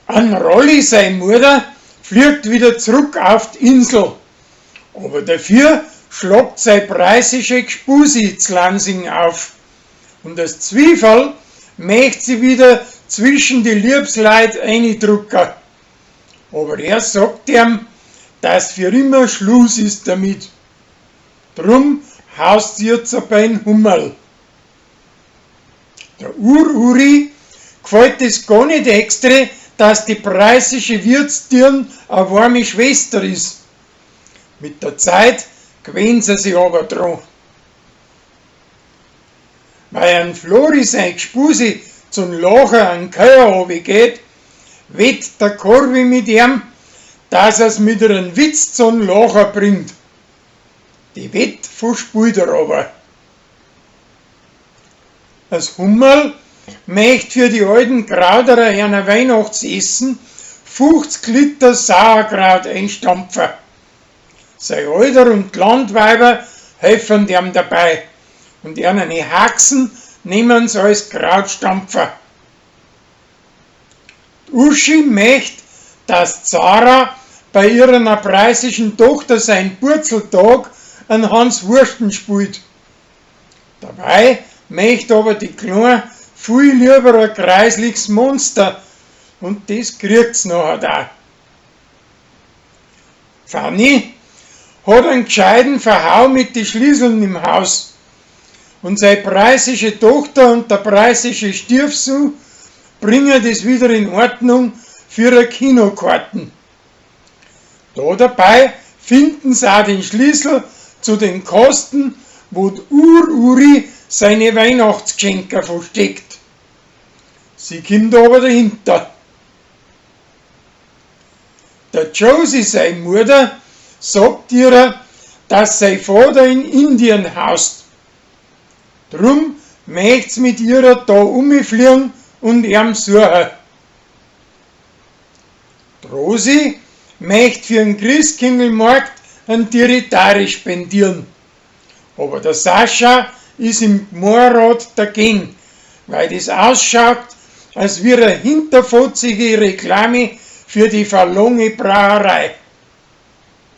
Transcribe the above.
An Rolli, seine Mutter, fliegt wieder zurück auf die Insel. Aber dafür schlagt sein preisische Gspusi zu Lansing auf. Und das Zwiefel möchte sie wieder zwischen die Liebsleute eindrücken. Aber er sagt ihm, dass für immer Schluss ist damit. Drum haust sie jetzt bei den Hummel. Der Uri gefällt es gar nicht extra, dass die preisische Wirtstirn eine warme Schwester ist. Mit der Zeit gewöhnt sie sich aber dran. Weil ein Flori sein Gspusi zum Lachen an Köher geht, wett der Korbi mit ihm, dass er's mit einem Witz zum Lachen bringt. Die Wett verspielt er aber. Das Hummel möchte für die alten Krauterer ein Weihnachtsessen 50 Liter Sauerkraut einstampfen. Sein Alter und die Landweiber helfen ihm dabei und ihnen Haxen nehmen sie als Krautstampfer. Die Uschi möchte, dass Zara bei ihrer preisischen Tochter seinen Purzeltag an Hans Wursten spielt. Dabei möchte aber die Kleine viel lieber ein kreisliches Monster und das kriegt sie nachher da. Fanny hat einen gescheiten Verhau mit den Schlüsseln im Haus und seine preisische Tochter und der preisische Stiefsohn bringen das wieder in Ordnung für ihre Kinokarten. Da dabei finden sie auch den Schlüssel zu den Kosten, wo die Uri seine Weihnachtsgeschenke versteckt. Sie kommt aber dahinter. Der Josie, seine Mutter, sagt ihr, dass sein Vater in Indien haust. Drum möchte sie mit ihr da umfliegen und ihm suchen. Die Rosi möchte für den Christkindlmarkt einen Territori spendieren. Aber der Sascha ist im Gemeinderat dagegen, weil das ausschaut, als wäre eine hinterfotzige Reklame für die verlorene Brauerei.